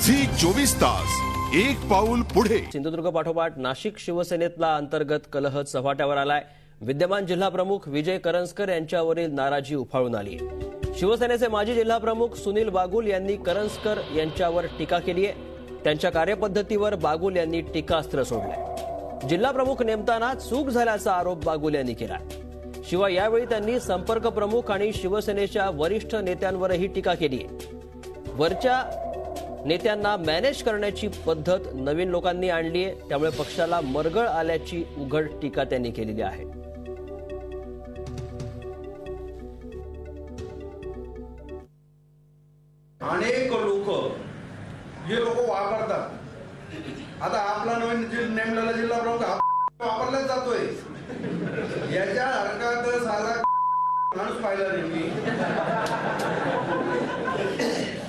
Zee 24 तास एक पाऊल पुढे। सिंधुदुर्ग पाठोपाठ नाशिक शिवसेनेतला अंतर्गत कलह चव्हाट्यावर आलाय। विद्यमान जिल्हा प्रमुख विजय करंजकर यांच्यावरील नाराजी उफाळून आली आहे। शिवसेनेचे माजी जिल्हा प्रमुख सुनील बागुल यांनी करंजकर यांच्यावर टीका केली आहे। त्यांच्या कार्यपद्धतीवर बागुल यांनी टीकास्त्र सोडलंय। जिल्हा प्रमुख नेमताना चूक झाल्याचा आरोप बागुल यांनी केलाय। शिवाय यावेळी त्यांनी संपर्क प्रमुख आणि शिवसेनेच्या वरिष्ठ नेत्यांवरही टीका केली आहे। वरच्या नेत्यांना मॅनेज करण्याची पद्धत नवीन लोकांनी आणली आहे, त्यामुळे पक्षाला मरगळ आल्याची उघड टीका त्यांनी केलेली आहे। अनेक लोक हे लोक वापरतात। आता आपला नवीन नेमलेला जिल्हा प्रमुख वापरलाच जातोय। याच्या हरकत साधा माणूस पाहिला नाही मी।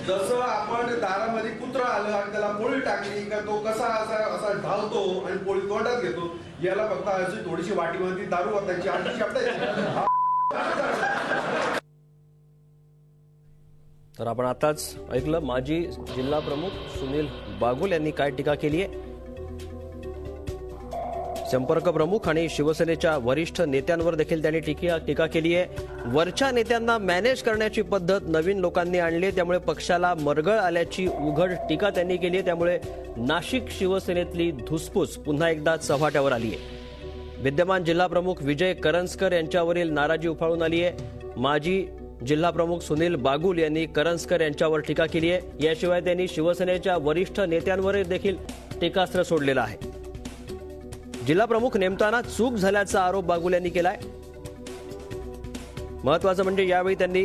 जसं आपण दारामध्ये कुत्रा आलं आणि त्याला पोळी टाकली का तो कसा असा धावतो आणि पोळी तोंडात घेतो, याला फक्त अशी थोडीशी वाटीमध्ये दारू वाटायची आणि शब्दायची। तर आपण आताच ऐकलं माजी जिल्हा प्रमुख सुनील बागुल यांनी काय टीका केली आहे। संपर्क प्रमुख आणि शिवसेनेच्या वरिष्ठ नेत्यांवर देखील त्यांनी टीका केली आहे। वरच्या नेत्यांना मॅनेज करण्याची पद्धत नवीन लोकांनी आणली आहे, त्यामुळे पक्षाला मरगळ आल्याची उघड टीका त्यांनी केली आहे। त्यामुळे नाशिक शिवसेनेतली धुसफूस पुन्हा एकदा चव्हाट्यावर आली आहे। विद्यमान जिल्हा प्रमुख विजय करंजकर यांच्यावरील नाराजी उफाळून आली आहे। माजी जिल्हा प्रमुख सुनील बागुल यांनी करंजकर यांच्यावर टीका केली आहे। याशिवाय त्यांनी शिवसेनेच्या वरिष्ठ नेत्यांवर देखील टीकास्त्र सोडलेलं आहे। जिल्हा प्रमुख नेमताना चूक झाल्याचा आरोप बागुल यांनी केलाय। महत्त्वाचं म्हणजे यावेळी त्यांनी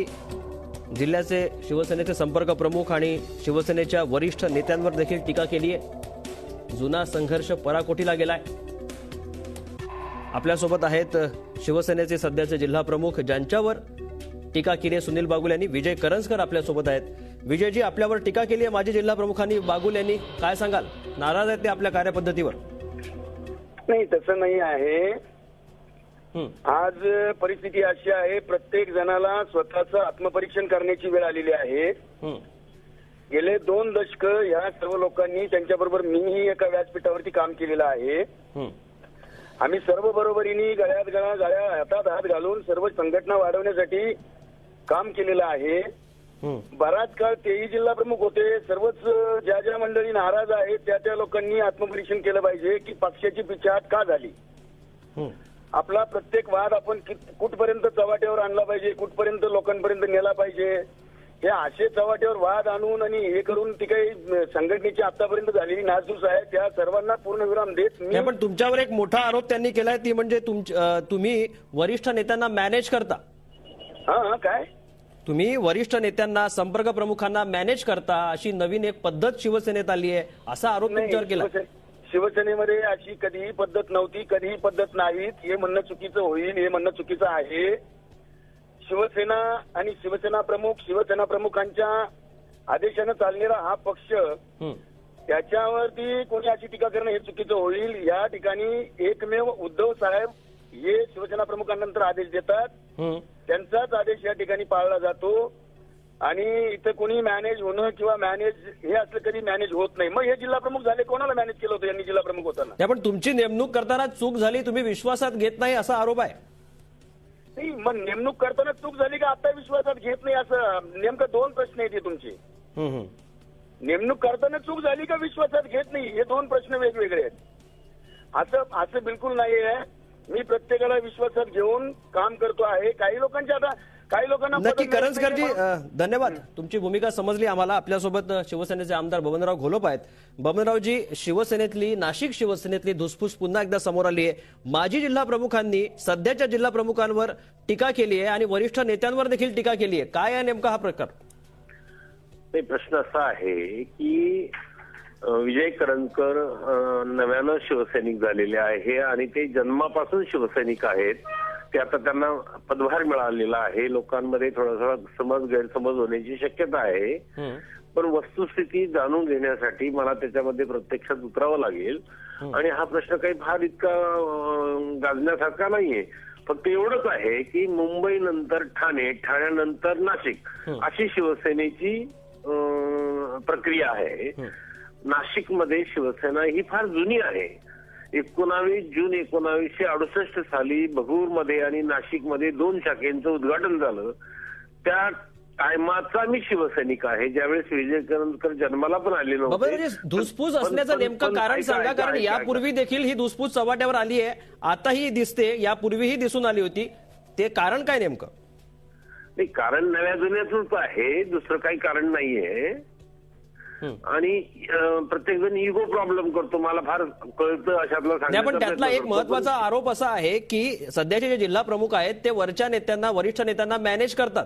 जिल्ह्याचे शिवसेनेचे संपर्क प्रमुख आणि शिवसेनेच्या वरिष्ठ नेत्यांवर देखील टीका केली आहे। जुना संघर्ष पराकोटीला गेलाय। आपल्यासोबत आहेत शिवसेनेचे सध्याचे जिल्हा प्रमुख ज्यांच्यावर टीका केली आहे सुनील बागुल यांनी, विजय करंजकर आपल्यासोबत आहेत। विजयजी, आपल्यावर टीका केली आहे माजी जिल्हा प्रमुखांनी बागुल यांनी, काय सांगाल? नाराज आहेत ते आपल्या कार्यपद्धतीवर? नाही, तसं नाही आहे। आज परिस्थिती अशी आहे, प्रत्येक जणाला स्वतःचं आत्मपरीक्षण करण्याची वेळ आलेली आहे। गेले 2 दशक या सर्व लोकांनी, त्यांच्याबरोबर मीही एका व्यासपीठावरती काम केलेलं आहे। आम्ही सर्व बरोबरीने गळ्यात गळा गळ्या हातात हात घालून सर्व संघटना वाढवण्यासाठी काम केलेलं आहे। बराच काळ तेही जिल्हा प्रमुख होते। सर्वच ज्या ज्या मंडळी नाराज आहेत त्या लोकांनी आत्मपरीक्षण केलं पाहिजे की पक्षाची पिछाट का झाली। आपला प्रत्येक वाद आपण कुठपर्यंत चव्हाट्यावर आणला पाहिजे, कुठपर्यंत लोकांपर्यंत नेला पाहिजे। हे असे चव्हाट्यावर वाद आणून आणि हे करून ती काही संघटनेची आतापर्यंत झालेली नासधूस आहे, त्या सर्वांना पूर्णविराम देत मी। पण तुमच्यावर एक मोठा आरोप त्यांनी केलाय, ती म्हणजे तुम्ही वरिष्ठ नेत्यांना मॅनेज करता। काय तुम्ही वरिष्ठ नेत्यांना, संपर्क प्रमुखांना मॅनेज करता, अशी नवीन एक पद्धत शिवसेनेत आली आहे, असा आरोप तुमच्यावर केला। शिवसेनेमध्ये अशी कधीही पद्धत नव्हती, कधीही पद्धत नाहीत, हे म्हणणं चुकीचं होईल, हे म्हणणं चुकीचं आहे। शिवसेना आणि शिवसेना प्रमुखांच्या आदेशानं चालणारा हा पक्ष, त्याच्यावरती कोणी अशी टीका करणं हे चुकीचं होईल। या ठिकाणी एकमेव उद्धव साहेब हे शिवसेना प्रमुखांनंतर आदेश देतात, त्यांचाच आदेश या ठिकाणी पाळला जातो आणि इथं कोणी मॅनेज होणं किंवा मॅनेज हे असलं कधी मॅनेज होत नाही। मग हे जिल्हा प्रमुख झाले, कोणाला मॅनेज केलं होतं यांनी जिल्हा प्रमुख होताना? पण तुमची नेमणूक करताना चूक झाली, तुम्ही विश्वासात घेत नाही असा आरोप आहे। नाही, मग नेमणूक करताना चूक झाली का आता विश्वासात घेत नाही, असं नेमकं 2 प्रश्न आहेत तुमचे। नेमणूक करताना चूक झाली का विश्वासात घेत नाही, हे 2 प्रश्न वेगवेगळे आहेत। असं बिलकुल नाही आहे। मी प्रत्येकाला विश्वासात घेऊन काम करतो आहे। काही लोकांना नक्की करंजकरजी, धन्यवाद, तुमची भूमिका समजली आम्हाला। आपल्यासोबत शिवसेनेचे आमदार बबनराव घोलप आहेत। बबनरावजी, नाशिक शिवसेनेतली धुसफूस पुन्हा एकदा समोर आली आहे। माजी जिल्हा प्रमुखांनी सध्याच्या जिल्हा प्रमुखांवर टीका केली आहे आणि वरिष्ठ नेत्यांवर देखील टीका केली आहे, काय आहे नेमका हा प्रकार? प्रश्न असा आहे की विजय करंजकर नव्यानं शिवसैनिक झालेले आहे आणि ते जन्मापासून शिवसैनिक आहेत। ते आता त्यांना पदभार मिळालेला आहे। लोकांमध्ये थोडा गैरसमज होण्याची शक्यता आहे, पण वस्तुस्थिती जाणून घेण्यासाठी मला त्याच्यामध्ये प्रत्यक्षात उतरावं लागेल आणि हा प्रश्न काही फार इतका गाजण्यासारखा नाहीये। फक्त एवढंच आहे की मुंबई नंतर ठाणे, ठाण्यानंतर नाशिक अशी शिवसेनेची प्रक्रिया आहे. नाशिकमध्ये शिवसेना ही फार जुनी आहे. 19 जून 1968 साली भगूरमध्ये आणि नाशिकमध्ये 2 शाखेचं उद्घाटन झालं. त्या टायमाचा मी शिवसैनिक आहे, ज्यावेळेस विजय करंजकर जन्माला पण आले बाबा, नव्हते. धुसफूस असण्याचं नेमकं कारण सांगा, कारण यापूर्वी देखील ही धुसफूस चव्हाट्यावर आली आहे, आताही दिसते, यापूर्वीही दिसून आली होती. ते कारण काय नेमकं? नाही, कारण नव्या जुन्याचंच आहे, दुसरं काही कारण नाहीये. आणि प्रत्येक जण इगो प्रॉब्लेम करतो, मला फार कळतं अशातलं सांगण्याचा. पण त्यातला एक महत्वाचा आरोप असा आहे की सध्याचे जे जिल्हा प्रमुख आहेत ते वरच्या नेत्यांना, वरिष्ठ नेत्यांना मॅनेज करतात.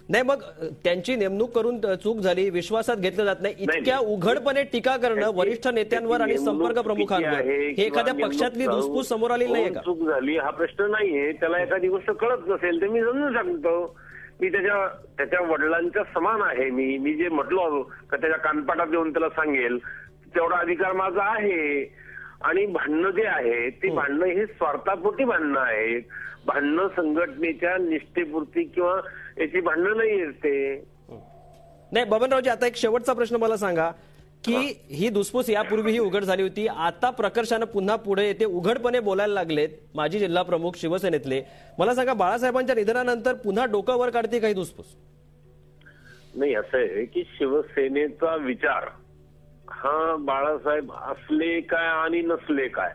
नाही, मग त्यांची नेमणूक करून चूक झाली, विश्वासात घेतलं जात नाही, इतक्या उघडपणे टीका करणं वरिष्ठ नेत्यांवर आणि संपर्क प्रमुखांवर, हे एखाद्या पक्षातली धुसफूस समोर आलेली नाहीये का? चूक झाली हा प्रश्न नाहीये. त्याला एखादी गोष्ट कळत नसेल तर मी समजून सांगतो. मी त्याच्या वडिलांच्या समान आहे. मी जे म्हटलो का त्याच्या कानपाटात देऊन त्याला सांगेल तेवढा अधिकार माझा आहे. आणि भांडणं जे आहे ते भांडणं हे स्वार्थापोटी भांडणं आहेत. भांडणं संघटनेच्या निष्ठेपुरती किंवा याची भांडणं नाही येते. नाही बबनरावजी, आता एक शेवटचा प्रश्न मला सांगा की ही धुसफूस यापूर्वीही उघड झाली होती, आता प्रकर्षानं पुन्हा पुढे येते, उघडपणे बोलायला लागलेत माजी जिल्हा प्रमुख शिवसेनेतले. मला सांगा, बाळासाहेबांच्या निधनानंतर पुन्हा डोकं वर काढते काही धुसफूस? नाही, असं आहे की शिवसेनेचा विचार हा बाळासाहेब असले काय आणि नसले काय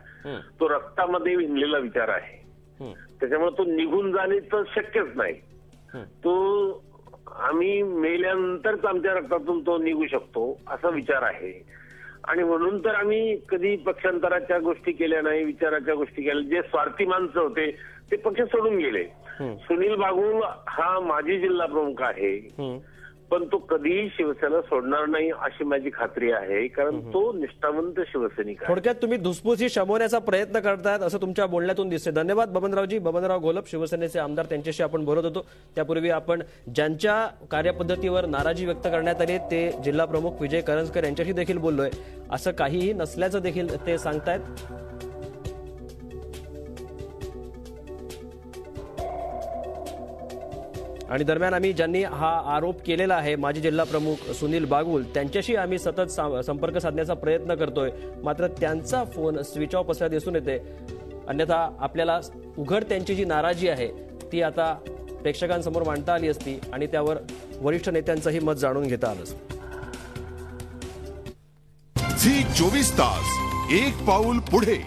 तो रक्तामध्ये भिनलेला विचार आहे. त्याच्यामुळे तो निघून जाणे तर शक्यच नाही. तो आम्ही मेल्यानंतरच आमच्या रक्तातून तो निघू शकतो असा विचार आहे. आणि म्हणून तर आम्ही कधी पक्षांतराच्या गोष्टी केल्या नाही, विचाराच्या गोष्टी केल्या. जे स्वार्थी माणसं होते ते पक्ष सोडून गेले. सुनील बागुल हा माजी जिल्हा प्रमुख आहे, पण तो कधीही शिवसेना सोडणार नाही अशी माझी खात्री आहे, कारण तो निष्ठावंत शिवसैनिक आहे. थोडक्यात तुम्ही धुसफूस ही शमवण्याचा प्रयत्न करतायत असं तुमच्या बोलण्यातून दिसते. धन्यवाद बबनरावजी. बबनराव घोलप, शिवसेनेचे आमदार, त्यांच्याशी आपण बोलत होतो. त्यापूर्वी आपण ज्यांच्या कार्यपद्धतीवर नाराजी व्यक्त करण्यात आली ते जिल्हा प्रमुख विजय करंजकर यांच्याशी देखील बोललोय. असं काहीही नसल्याचं देखील ते सांगतायत. आणि दरम्यान आम्ही ज्यांनी हा आरोप केलेला आहे माजी जिल्हा प्रमुख सुनील बागुल, त्यांच्याशी आम्ही सतत संपर्क साधण्याचा प्रयत्न करतोय, मात्र त्यांचा फोन स्विच ऑफ असल्याचे दिसून येते. अन्यथा आपल्याला उघड त्यांची जी नाराजी आहे ती आता प्रेक्षकांसमोर मांडता आली असती आणि त्यावर वरिष्ठ नेत्यांचंही मत जाणून घेता आलं असतं. झी 24 तास, एक पाऊल पुढे.